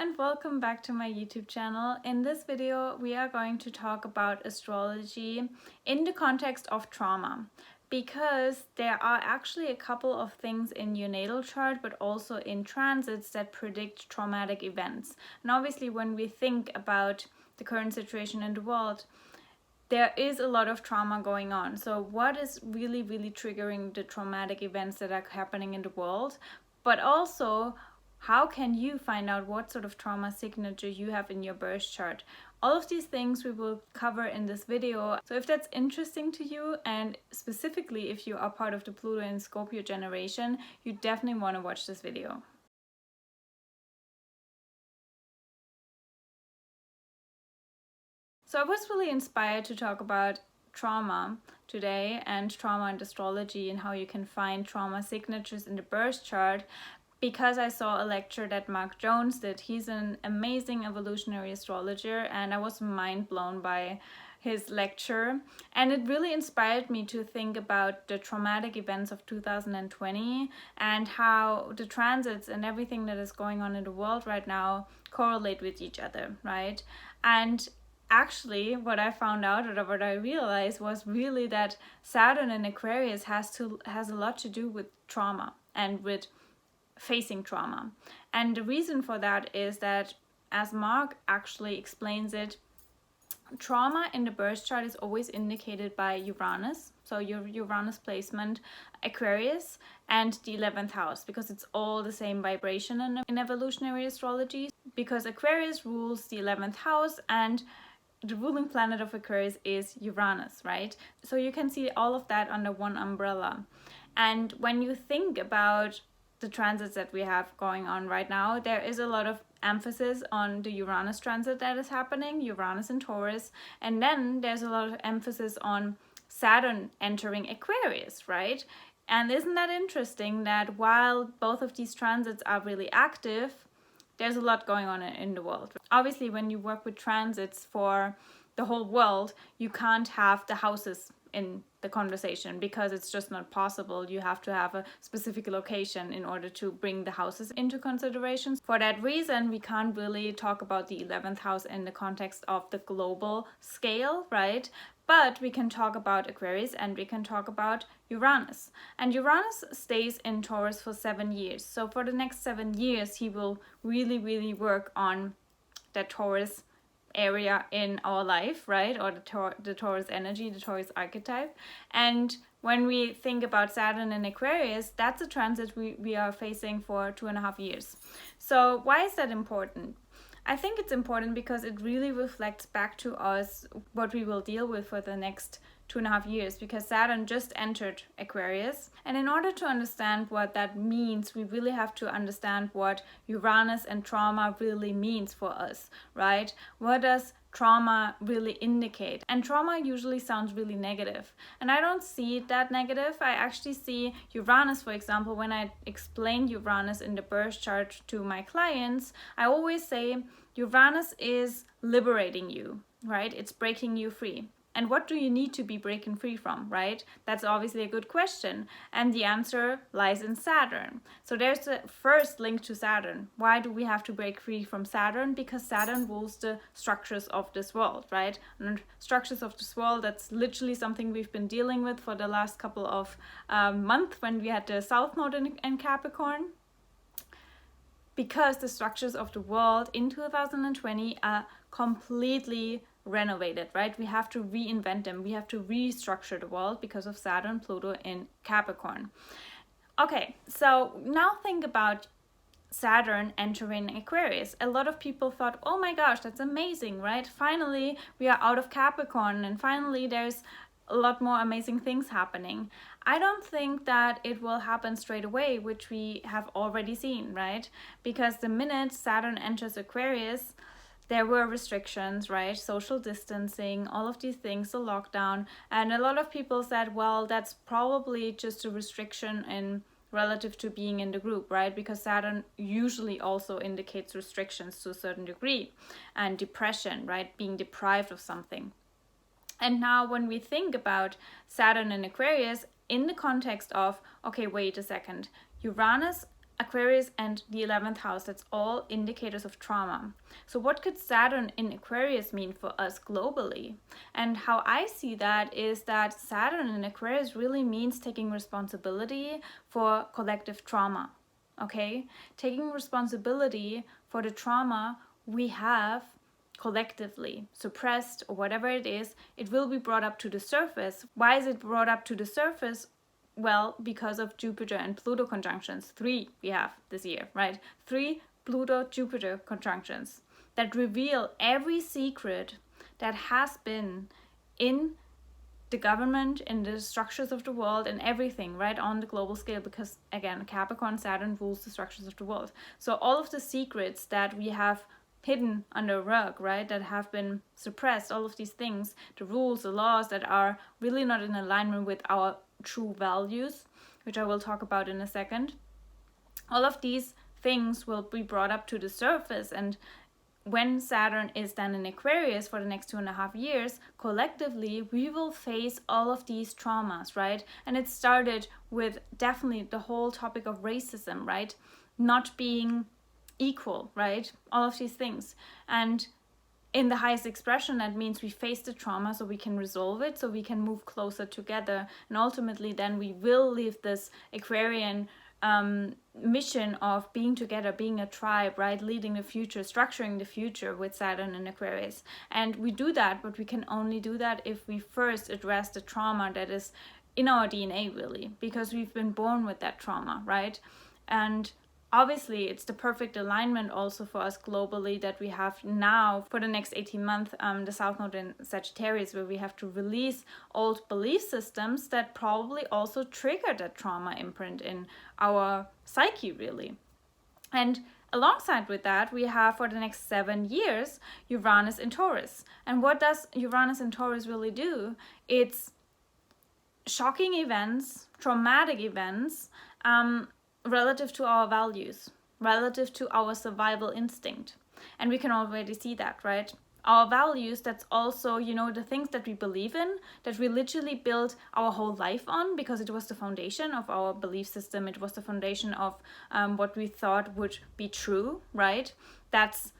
and welcome back to my YouTube channel. In this video, we are going to talk about astrology in the context of trauma, because there are actually a couple of things in your natal chart, but also in transits that predict traumatic events. And obviously, when we think about the current situation in the world, there is a lot of trauma going on. So what is really triggering the traumatic events that are happening in the world? But also, how can you find out what sort of trauma signature you have in your birth chart? All of these things we will cover in this video. So if that's interesting to you, and specifically if you are part of the Pluto and Scorpio generation, you definitely want to watch this video. So I was really inspired to talk about trauma today, and trauma and astrology, and how you can find trauma signatures in the birth chart, because I saw a lecture that Mark Jones did. He's an amazing evolutionary astrologer, and I was mind blown by his lecture, and it really inspired me to think about the traumatic events of 2020 and how the transits and everything that is going on in the world right now correlate with each other, right? And actually, what I found out, or what I realized, was really that Saturn in Aquarius has a lot to do with trauma and with facing trauma. And the reason for that is that, as Mark actually explains it, trauma in the birth chart is always indicated by Uranus. So your Uranus placement, Aquarius, and the 11th house, because it's all the same vibration in evolutionary astrology, because Aquarius rules the 11th house, and the ruling planet of Aquarius is Uranus, right? So you can see all of that under one umbrella. And when you think about the transits that we have going on right now, there is a lot of emphasis on the Uranus transit that is happening, Uranus and Taurus, and then there's a lot of emphasis on Saturn entering Aquarius, right? And isn't that interesting that while both of these transits are really active, there's a lot going on in the world. Obviously, when you work with transits for the whole world, you can't have the houses in the conversation, because it's just not possible. You have to have a specific location in order to bring the houses into consideration. For that reason, we can't really talk about the 11th house in the context of the global scale, right? But we can talk about Aquarius, and we can talk about Uranus. And Uranus stays in Taurus for 7 years. So for the next 7 years, he will really work on that Taurus area in our life, right? Or the Taurus energy, the Taurus archetype. And when we think about Saturn in Aquarius, that's a transit we are facing for 2.5 years. So why is that important? I think it's important because it really reflects back to us what we will deal with for the next 2.5 years, because Saturn just entered Aquarius. And in order to understand what that means, we really have to understand what Uranus and trauma really means for us, right? What does trauma really indicate? And trauma usually sounds really negative, and I don't see it that negative. I actually see Uranus, for example, when I explain Uranus in the birth chart to my clients, I always say Uranus is liberating you, right? It's breaking you free. And what do you need to be breaking free from, right? That's obviously a good question. And the answer lies in Saturn. So there's the first link to Saturn. Why do we have to break free from Saturn? Because Saturn rules the structures of this world, right? And structures of this world, that's literally something we've been dealing with for the last couple of months, when we had the South Node in Capricorn. Because the structures of the world in 2020 are completely renovated, right? We have to reinvent them. We have to restructure the world because of Saturn, Pluto in Capricorn. Okay, so now think about Saturn entering Aquarius. A lot of people thought, oh my gosh, that's amazing, right? Finally, we are out of Capricorn, and finally there's a lot more amazing things happening. I don't think that it will happen straight away, which we have already seen, right? Because the minute Saturn enters Aquarius, there were restrictions, right? Social distancing, all of these things, the lockdown. And a lot of people said, well, that's probably just a restriction in relative to being in the group, right? Because Saturn usually also indicates restrictions to a certain degree, and depression, right? Being deprived of something. And now when we think about Saturn in Aquarius in the context of, okay, wait a second, Uranus Aquarius and the 11th house, that's all indicators of trauma. So what could Saturn in Aquarius mean for us globally? And how I see that is that Saturn in Aquarius really means taking responsibility for collective trauma, okay? Taking responsibility for the trauma we have collectively suppressed or whatever it is. It will be brought up to the surface. Why is it brought up to the surface? Well, because of Jupiter and Pluto conjunctions. 3 we have this year, right? 3 Pluto-Jupiter conjunctions that reveal every secret that has been in the government, in the structures of the world, and everything, right, on the global scale, because again, Capricorn, Saturn rules the structures of the world. So all of the secrets that we have hidden under a rug, right, that have been suppressed, all of these things, the rules, the laws that are really not in alignment with our true values, which I will talk about in a second, all of these things will be brought up to the surface. And when Saturn is then in Aquarius for the next 2.5 years, collectively we will face all of these traumas, right? And it started with definitely the whole topic of racism, right? Not being equal, right? All of these things. And in the highest expression, that means we face the trauma so we can resolve it, so we can move closer together. And ultimately then we will live this Aquarian mission of being together, being a tribe, right? Leading the future, structuring the future with Saturn in Aquarius. And we do that, but we can only do that if we first address the trauma that is in our DNA, really, because we've been born with that trauma, right? And obviously, it's the perfect alignment also for us globally that we have now for the next 18 months, the South Node in Sagittarius, where we have to release old belief systems that probably also trigger that trauma imprint in our psyche, really. And alongside with that, we have for the next 7 years, Uranus in Taurus. And what does Uranus in Taurus really do? It's shocking events, traumatic events, relative to our values, relative to our survival instinct. And we can already see that, right? Our values, that's also, you know, the things that we believe in, that we literally built our whole life on, because it was the foundation of our belief system. It was the foundation of what we thought would be true, right? That's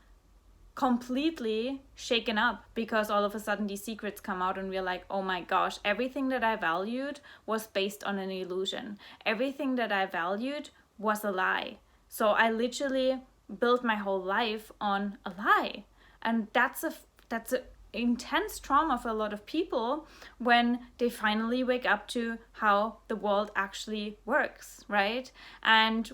completely shaken up because all of a sudden these secrets come out and we're like, oh my gosh, everything that I valued was based on an illusion. Everything that I valued was a lie. So I literally built my whole life on a lie. And that's a intense trauma for a lot of people when they finally wake up to how the world actually works, right? And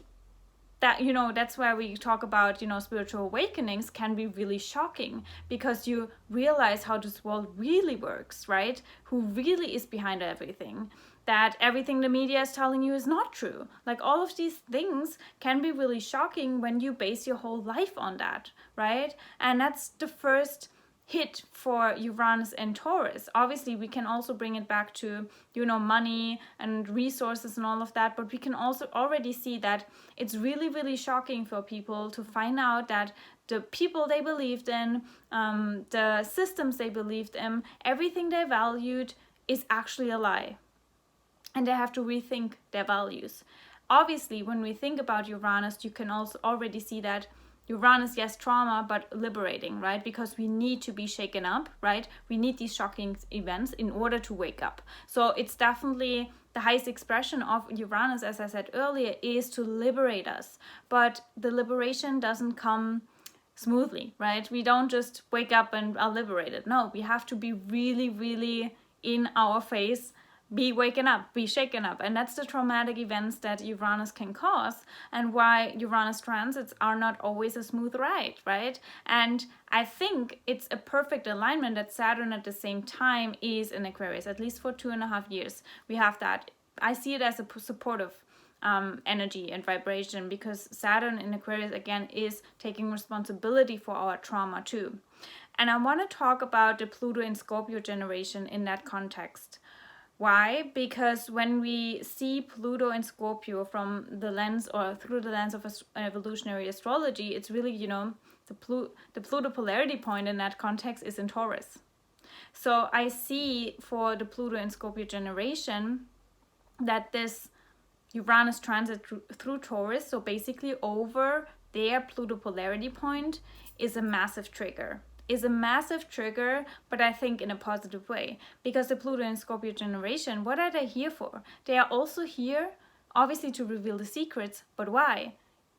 that, you know, that's why we talk about, you know, spiritual awakenings can be really shocking, because you realize how this world really works, right? Who really is behind everything, that everything the media is telling you is not true. Like, all of these things can be really shocking when you base your whole life on that, right? And that's the first hit for Uranus and Taurus. Obviously, we can also bring it back to, you know, money and resources and all of that, but we can also already see that it's really, really shocking for people to find out that the people they believed in, the systems they believed in, everything they valued is actually a lie. And they have to rethink their values. Obviously, when we think about Uranus, you can also already see that Uranus, yes, trauma, but liberating, right? Because we need to be shaken up, right? We need these shocking events in order to wake up. So it's definitely the highest expression of Uranus, as I said earlier, is to liberate us. But the liberation doesn't come smoothly, right? We don't just wake up and are liberated. No, we have to be really, really in our face, be waken up, be shaken up. And that's the traumatic events that Uranus can cause, and why Uranus transits are not always a smooth ride, right? And I think it's a perfect alignment that Saturn at the same time is in Aquarius, at least for 2.5 years. We have that. I see it as a supportive energy and vibration, because Saturn in Aquarius, again, is taking responsibility for our trauma too. And I want to talk about the Pluto in Scorpio generation in that context. Why? Because when we see Pluto in Scorpio from the lens, or through the lens of evolutionary astrology, it's really, you know, the Pluto polarity point in that context is in Taurus. So I see for the Pluto in Scorpio generation that this Uranus transit through Taurus, so basically over their Pluto polarity point, is a massive trigger. But I think in a positive way, because the Pluto and Scorpio generation, what are they here for? They are also here, obviously, to reveal the secrets, but why?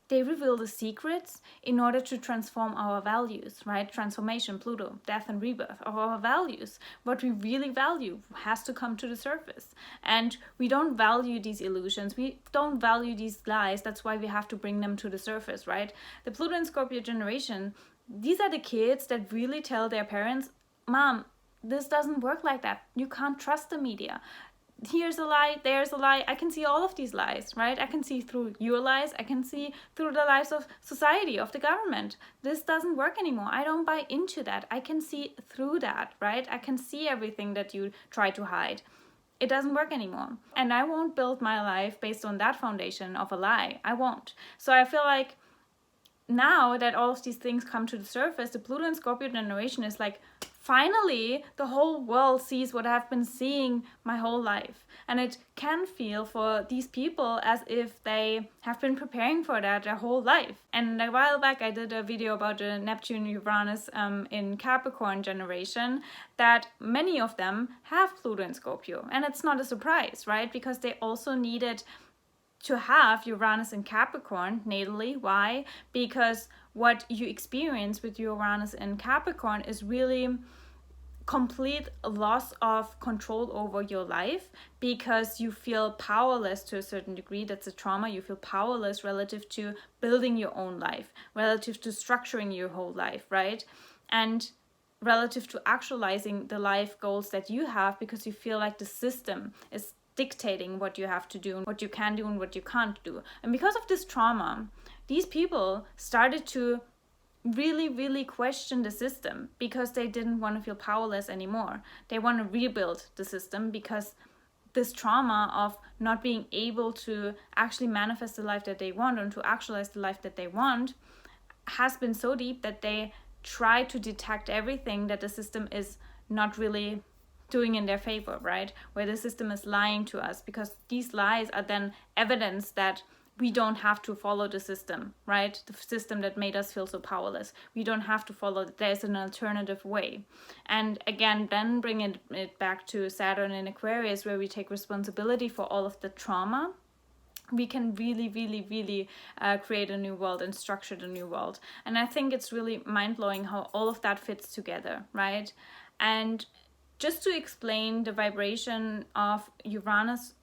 They reveal the secrets in order to transform our values, right? Transformation, Pluto, death and rebirth of our values. What we really value has to come to the surface. And we don't value these illusions. We don't value these lies. That's why we have to bring them to the surface, right? The Pluto and Scorpio generation, these are the kids that really tell their parents, Mom, this doesn't work like that. You can't trust the media. Here's a lie, there's a lie. I can see all of these lies, right? I can see through your lies. I can see through the lies of society, of the government. This doesn't work anymore. I don't buy into that. I can see through that, right? I can see everything that you try to hide. It doesn't work anymore. And I won't build my life based on that foundation of a lie. I won't. So I feel like now that all of these things come to the surface, the Pluto and Scorpio generation is like, finally, the whole world sees what I've been seeing my whole life. And it can feel for these people as if they have been preparing for that their whole life. And a while back, I did a video about the Neptune Uranus in Capricorn generation, that many of them have Pluto and Scorpio. And it's not a surprise, right? Because they also needed to have Uranus in Capricorn natally. Why? Because what you experience with Uranus in Capricorn is really complete loss of control over your life, because you feel powerless to a certain degree. That's a trauma. You feel powerless relative to building your own life, relative to structuring your whole life, right? And relative to actualizing the life goals that you have, because you feel like the system is dictating what you have to do and what you can do and what you can't do. And because of this trauma, these people started to really question the system, because they didn't want to feel powerless anymore. They want to rebuild the system, because this trauma of not being able to actually manifest the life that they want and to actualize the life that they want has been so deep that they try to detect everything that the system is not really doing in their favor, right? Where the system is lying to us, because these lies are then evidence that we don't have to follow the system, right? The system that made us feel so powerless. We don't have to follow it. There's an alternative way. And again, then bring it back to Saturn in Aquarius, where we take responsibility for all of the trauma. We can really create a new world and structure the new world. And I think it's really mind-blowing how all of that fits together, right? And just to explain the vibration of Uranus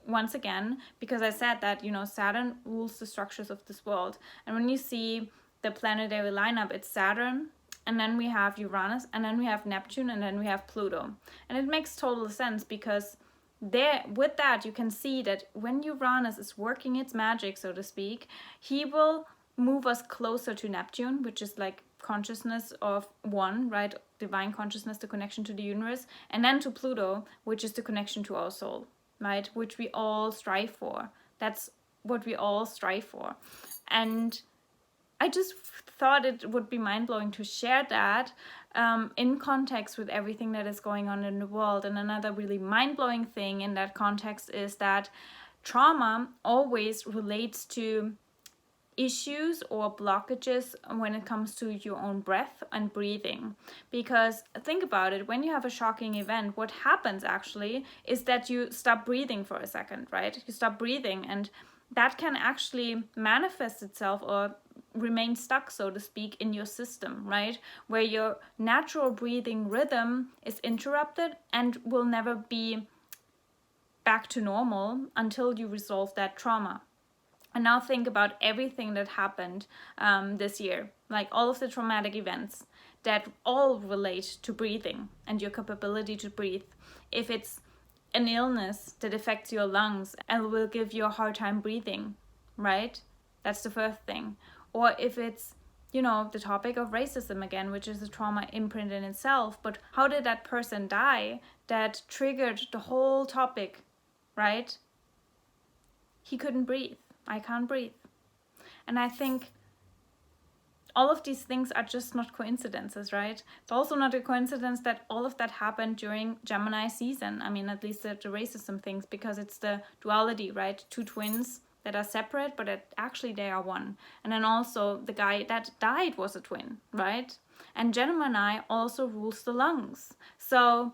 once again, because I said that, Saturn rules the structures of this world. And when you see the planetary lineup, it's Saturn, and then we have Uranus, and then we have Neptune, and then we have Pluto. And it makes total sense, because with that you can see that when Uranus is working its magic, so to speak, he will move us closer to Neptune, which is like consciousness of one, right? Divine consciousness, the connection to the universe, and then to Pluto, which is the connection to our soul, right? Which we all strive for. That's what we all strive for. And I just thought it would be mind-blowing to share that in context with everything that is going on in the world. And another really mind-blowing thing in that context is that trauma always relates to issues or blockages when it comes to your own breath and breathing. Because think about it, when you have a shocking event, what happens actually is that you stop breathing for a second, right? You stop breathing, and that can actually manifest itself or remain stuck, so to speak, in your system, right? Where your natural breathing rhythm is interrupted and will never be back to normal until you resolve that trauma. And now think about everything that happened this year, like all of the traumatic events that all relate to breathing and your capability to breathe. If it's an illness that affects your lungs and will give you a hard time breathing, right? That's the first thing. Or if it's, the topic of racism again, which is a trauma imprint in itself, but how did that person die that triggered the whole topic, right? He couldn't breathe. I can't breathe. And I think all of these things are just not coincidences, right? It's also not a coincidence that all of that happened during Gemini season. I mean, at least it erases some things, because it's the duality, right? Two twins that are separate, but actually they are one. And then also the guy that died was a twin, right? And Gemini also rules the lungs. So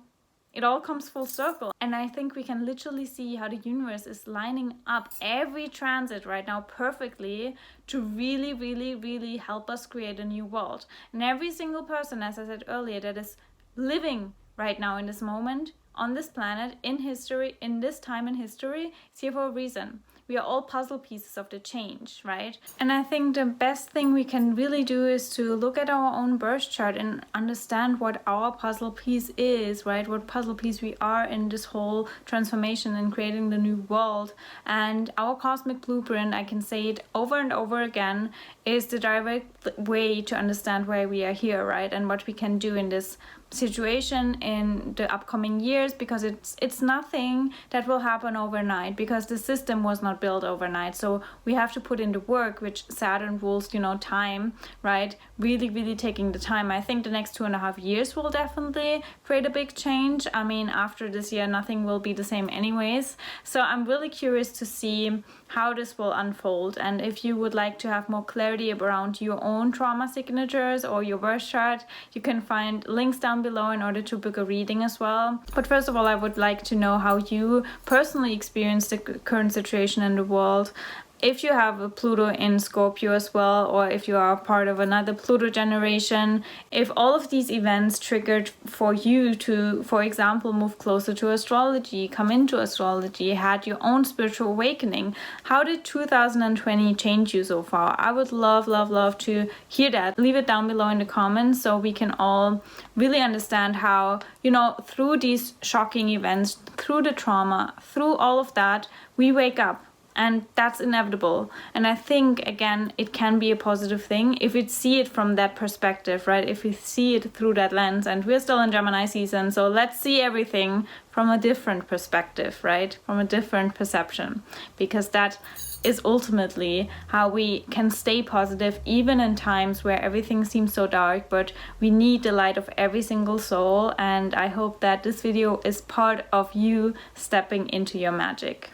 it all comes full circle. And I think we can literally see how the universe is lining up every transit right now perfectly to really, really, really help us create a new world. And every single person, as I said earlier, that is living right now in this moment, on this planet, in history, in this time in history, is here for a reason. We are all puzzle pieces of the change, right? And I think the best thing we can really do is to look at our own birth chart and understand what our puzzle piece is, right? What puzzle piece we are in this whole transformation and creating the new world. And our cosmic blueprint, I can say it over and over again, is the direct way to understand why we are here, right? And what we can do in this situation in the upcoming years, because it's nothing that will happen overnight, because the system was not built overnight. So we have to put in the work, which Saturn rules, you know, time, right? Really, really taking the time. I think the next 2.5 years will definitely create a big change. I mean, after this year, nothing will be the same anyways. So I'm really curious to see how this will unfold. And if you would like to have more clarity around your own trauma signatures or your birth chart, you can find links down below in order to book a reading as well. But first of all, I would like to know how you personally experience the current situation in the world. If you have a Pluto in Scorpio as well, or if you are part of another Pluto generation, if all of these events triggered for you to, for example, move closer to astrology, come into astrology, had your own spiritual awakening, how did 2020 change you so far? I would love, love, love to hear that. Leave it down below in the comments so we can all really understand how, you know, through these shocking events, through the trauma, through all of that, we wake up. And that's inevitable. And I think, again, it can be a positive thing if we see it from that perspective, right? If we see it through that lens. And we're still in Gemini season, so let's see everything from a different perspective, right? From a different perception. Because that is ultimately how we can stay positive even in times where everything seems so dark, but we need the light of every single soul. And I hope that this video is part of you stepping into your magic.